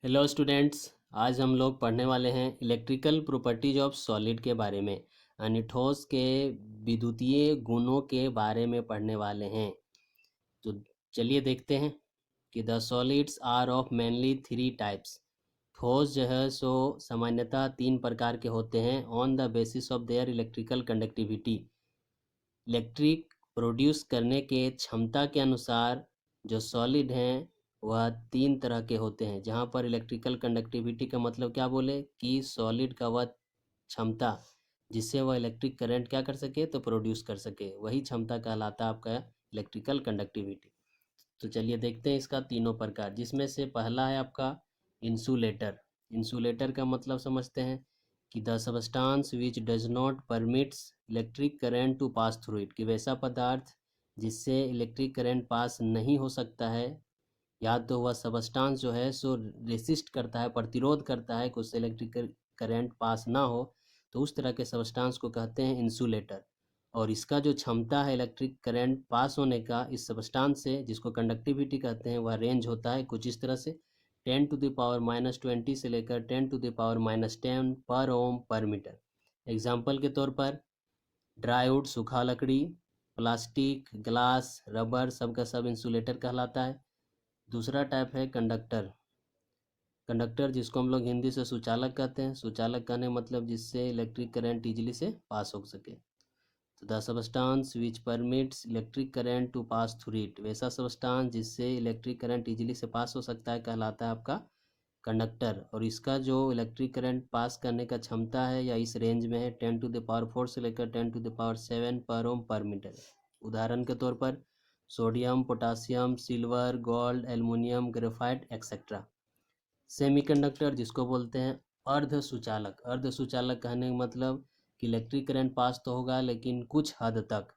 Hello students. आज हम लोग पढ़ने वाले हैं इलेक्ट्रिकल प्रॉपर्टीज ऑफ सॉलिड के बारे में, यानी ठोस के विद्युतीय गुणों के बारे में पढ़ने वाले हैं। तो चलिए देखते हैं कि the solids are of mainly three types. ठोस जो है सो सामान्यतः तीन प्रकार के होते हैं on the basis of their electrical conductivity. Electric produce करने के क्षमता के अनुसार जो सॉलिड हैं वह तीन तरह के होते हैं। जहाँ पर इलेक्ट्रिकल कंडक्टिविटी का मतलब क्या बोले कि सॉलिड का वह क्षमता जिससे वह इलेक्ट्रिक करंट क्या कर सके तो प्रोड्यूस कर सके, वही क्षमता कहलाता है आपका इलेक्ट्रिकल कंडक्टिविटी। तो चलिए देखते हैं इसका तीनों प्रकार, जिसमें से पहला है आपका इंसुलेटर। इंसुलेटर का मतलब समझते हैं कि the substance which does not permits electric current to pass through it, कि वैसा पदार्थ जिससे इलेक्ट्रिक करंट पास नहीं हो सकता है, या तो वह सबस्टांस जो है सो रेसिस्ट करता है, प्रतिरोध करता है कि उससे इलेक्ट्रिक करंट पास ना हो, तो उस तरह के सबस्टांस को कहते हैं इंसुलेटर। और इसका जो क्षमता है इलेक्ट्रिक करंट पास होने का इस सबस्टांस से, जिसको कंडक्टिविटी कहते हैं, वह रेंज होता है कुछ इस तरह से 10⁻⁻20 से लेकर 10⁻10 पर ओम पर मीटर। एग्जाम्पल के तौर पर ड्राईवुड सूखा लकड़ी, प्लास्टिक, ग्लास, रबर, सब का सब इंसुलेटर कहलाता है। दूसरा टाइप है कंडक्टर। कंडक्टर जिसको हम लोग हिंदी से सुचालक कहते हैं। सुचालक कहने का मतलब जिससे इलेक्ट्रिक करंट इजीली से पास हो सके। तो the substance which permits electric current to pass through it, वैसा सबस्टांस जिससे इलेक्ट्रिक करंट इजीली से पास हो सकता है कहलाता है आपका कंडक्टर। और इसका जो इलेक्ट्रिक करंट पास करने का क्षमता है या इस रेंज में है 10⁴ से लेकर 10⁷ पर ओम पर मीटर। उदाहरण के तौर पर sodium, potassium, silver, gold, aluminium, graphite etcetera. Semiconductor जिसको बोलते हैं अर्ध सुचालक। अर्ध सुचालक कहने का मतलब कि इलेक्ट्रिक करंट पास तो होगा लेकिन कुछ हद तक।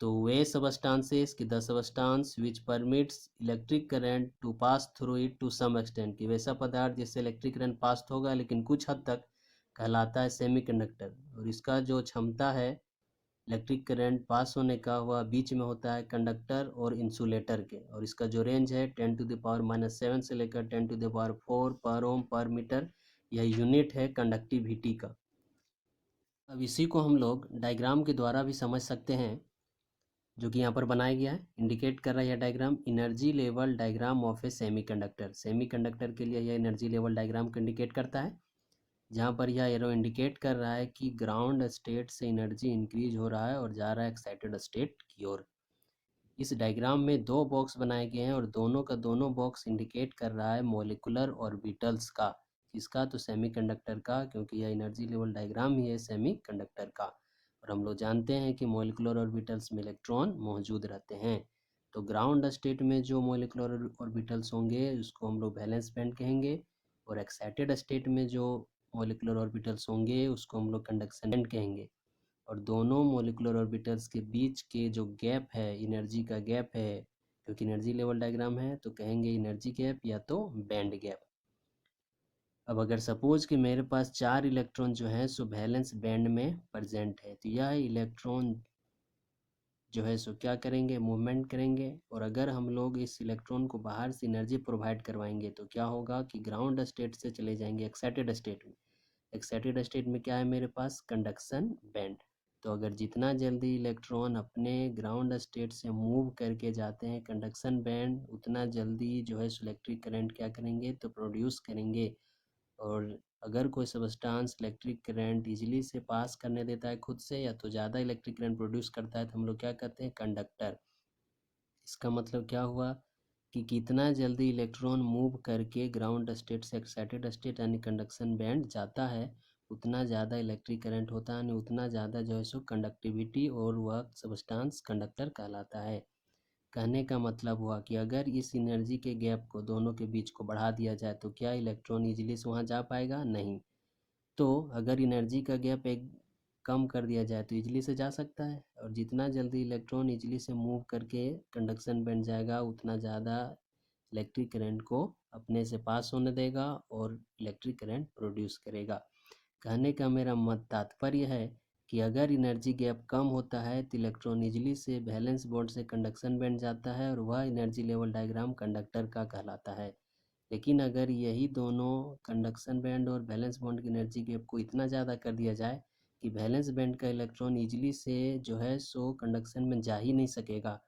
तो वे सबस्टांसेस की the substance which permits electric current to pass through it to some extent, कि वैसा पदार्थ जिससे इलेक्ट्रिक करंट पास तो होगा लेकिन कुछ हद तक, कहलाता है सेमीकंडक्टर। और इसका जो क्षमता है इलेक्ट्रिक करंट पास होने का वह बीच में होता है कंडक्टर और इंसुलेटर के। और इसका जो रेंज है 10⁻⁻7 से लेकर 10⁴ पर ओम पर मीटर, यह यूनिट है कंडक्टिविटी का। अब इसी को हम लोग डायग्राम के द्वारा भी समझ सकते हैं, जो कि यहाँ पर बनाया गया है, इंडिकेट कर रहा है यह diagram energy level diagram of A semiconductor. Semiconductor के लिए यह एनर्जी लेवल डायग्राम को इंडिकेट करता है, जहाँ पर यह एरो इंडिकेट कर रहा है कि ग्राउंड स्टेट से एनर्जी इंक्रीज हो रहा है और जा रहा है एक्साइटेड स्टेट की ओर। इस डायग्राम में दो बॉक्स बनाए गए हैं और दोनों का दोनों बॉक्स इंडिकेट कर रहा है मॉलिक्यूलर ऑर्बिटल्स का। इसका तो सेमीकंडक्टर का, क्योंकि यह एनर्जी लेवल डायग्राम ही है सेमीकंडक्टर का। और हम लोग जानते हैं कि मॉलिक्यूलर ऑर्बिटल्स में इलेक्ट्रॉन मौजूद रहते हैं। तो ग्राउंड स्टेट में जो मॉलिक्यूलर ऑर्बिटल्स होंगे उसको हम लोग वैलेंस बैंड कहेंगे, और एक्साइटेड स्टेट में जो मॉलिक्यूलर ऑर्बिटल्स होंगे उसको हम लोग कंडक्शन बैंड कहेंगे। और दोनों मॉलिक्यूलर ऑर्बिटल्स के बीच के जो गैप है, एनर्जी का गैप है, क्योंकि एनर्जी लेवल डायग्राम है तो कहेंगे एनर्जी गैप या तो बैंड गैप। अब अगर सपोज कि मेरे पास 4 इलेक्ट्रॉन जो है सो वैलेंस बैंड में प्रेजेंट है, तो यह इलेक्ट्रॉन जो है सो क्या करेंगे, मूवमेंट करेंगे। और अगर हम लोग इस इलेक्ट्रॉन को बाहर से एनर्जी प्रोवाइड करवाएंगे तो क्या होगा कि ग्राउंड स्टेट से चले जाएंगे एक्साइटेड स्टेट में। एक्साइटेड स्टेट में क्या है मेरे पास, कंडक्शन बैंड। तो अगर जितना जल्दी इलेक्ट्रॉन अपने ग्राउंड स्टेट से मूव करके जाते हैं कंडक्शन बैंड, उतना जल्दी जो है इलेक्ट्रिक करंट क्या करेंगे तो प्रोड्यूस करेंगे। और अगर कोई सबस्टांस इलेक्ट्रिक करंट इजीली से पास करने देता है खुद से, या तो ज़्यादा इलेक्ट्रिक करंट प्रोड्यूस करता है, तो हम लोग क्या कहते हैं, कंडक्टर। इसका मतलब क्या हुआ कि कितना जल्दी इलेक्ट्रॉन मूव करके ग्राउंड स्टेट से एक्साइटेड स्टेट यानी कंडक्शन बैंड जाता है, उतना ज़्यादा इलेक्ट्रिक करंट होता है, यानी उतना ज़्यादा जो है सो कंडक्टिविटी, और वह सबस्टांस कंडक्टर कहलाता है। कहने का मतलब हुआ कि अगर इस एनर्जी के गैप को दोनों के बीच को बढ़ा दिया जाए तो क्या इलेक्ट्रॉन इजीली से वहाँ जा पाएगा, नहीं। तो अगर एनर्जी का गैप एक कम कर दिया जाए तो इजली से जा सकता है। और जितना जल्दी इलेक्ट्रॉन इजली से मूव करके कंडक्शन बैंड जाएगा, उतना ज़्यादा इलेक्ट्रिक करंट को अपने से पास होने देगा और इलेक्ट्रिक करंट प्रोड्यूस करेगा। कहने का मेरा मत तात्पर्य है कि अगर एनर्जी गैप कम होता है तो इलेक्ट्रॉन इजली से वैलेंस बॉन्ड से कंडक्शन बैंड जाता है, और वह एनर्जी लेवल डायग्राम कंडक्टर का कहलाता है। लेकिन अगर यही दोनों कंडक्शन बैंड और वैलेंस बॉन्ड की एनर्जी गैप को इतना ज़्यादा कर दिया जाए कि वैलेंस बैंड का इलेक्ट्रॉन ईजिली से जो है सो कंडक्शन में जा ही नहीं सकेगा,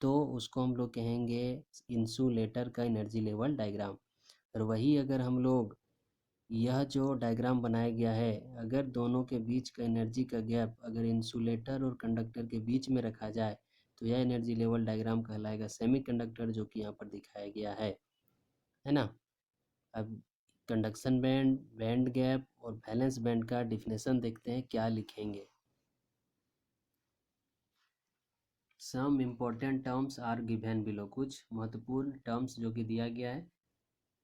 तो उसको हम लोग कहेंगे इंसुलेटर का एनर्जी लेवल डायग्राम। और वही अगर हम लोग यह जो डायग्राम बनाया गया है, अगर दोनों के बीच का एनर्जी का गैप अगर इंसुलेटर और कंडक्टर के बीच में रखा जाए तो यह एनर्जी लेवल डायग्राम कहलाएगा सेमीकंडक्टर, जो कि यहाँ पर दिखाया गया है ना। अब कंडक्शन बैंड, बैंड गैप और वैलेंस बैंड का डिफिनेशन देखते हैं क्या लिखेंगे। Some important terms are given below, कुछ महत्वपूर्ण टर्म्स जो कि दिया गया है।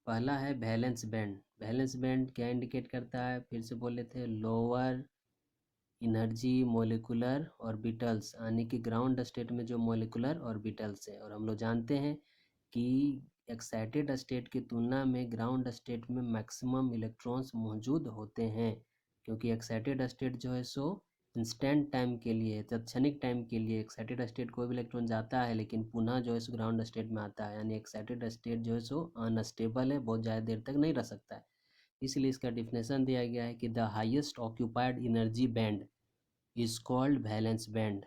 पहला है वैलेंस बैंड। वैलेंस बैंड क्या इंडिकेट करता है, फिर से बोल लेते हैं, लोअर एनर्जी मोलिकुलर ऑर्बिटल्स, यानी कि ग्राउंड स्टेट में जो मोलिकुलर ऑर्बिटल्स है। और हम लोग जानते हैं कि एक्साइटेड स्टेट की तुलना में ग्राउंड स्टेट में मैक्सिमम इलेक्ट्रॉन्स मौजूद होते हैं, क्योंकि एक्साइटेड स्टेट जो है सो इंस्टेंट टाइम के लिए, तत्क्षणिक टाइम के लिए एक्साइटेड स्टेट कोई भी इलेक्ट्रॉन जाता है लेकिन पुनः जो है सो ग्राउंड स्टेट में आता है, यानी एक्साइटेड स्टेट जो है सो अनस्टेबल है, बहुत ज़्यादा देर तक नहीं रह सकता है। इसलिए इसका डिफिनेशन दिया गया है कि the highest occupied energy band is called valence band.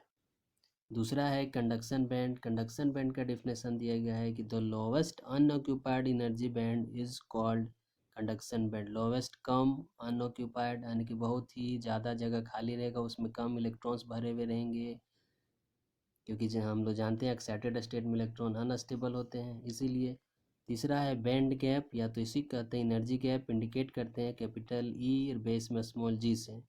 दूसरा है कंडक्शन बैंड। कंडक्शन बैंड का डिफिनेशन दिया गया है कि the lowest unoccupied energy band is called conduction band. Lowest come, unoccupied यानी कि बहुत ही ज़्यादा जगह खाली रहेगा, उसमें कम इलेक्ट्रॉन्स भरे हुए रहेंगे, क्योंकि जो हम लोग जानते हैं एक्साइटेड स्टेट में इलेक्ट्रॉन अनस्टेबल होते हैं, इसीलिए। तीसरा है बैंड गैप, या तो इसी कहते हैं एनर्जी गैप, इंडिकेट करते हैं कैपिटल ई बेस में स्मॉल जी से,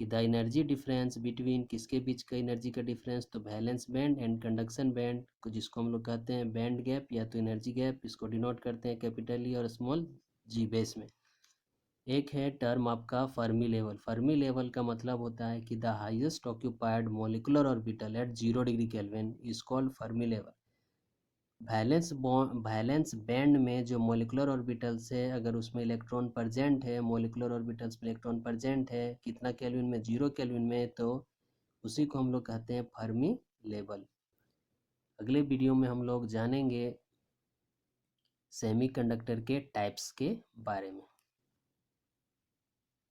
कि द एनर्जी डिफरेंस बिटवीन, किसके बीच का एनर्जी का डिफरेंस, तो valence band and conduction band को, जिसको हम लोग कहते हैं बैंड गैप या तो एनर्जी गैप, इसको डिनोट करते हैं कैपिटल ई और स्मॉल जी बेस में। एक है टर्म आपका फर्मी लेवल। फर्मी लेवल का मतलब होता है कि the highest occupied molecular orbital at 0 degree kelvin is called Fermi level. Valence band में जो मॉलिकुलर ऑर्बिटल्स है, अगर उसमें इलेक्ट्रॉन प्रेजेंट है, मॉलिकुलर ऑर्बिटल्स में इलेक्ट्रॉन प्रेजेंट है, कितना केल्विन में, 0 केल्विन में, तो उसी को हम लोग कहते हैं फर्मी लेवल। अगले वीडियो में हम लोग जानेंगे सेमीकंडक्टर के टाइप्स के बारे में।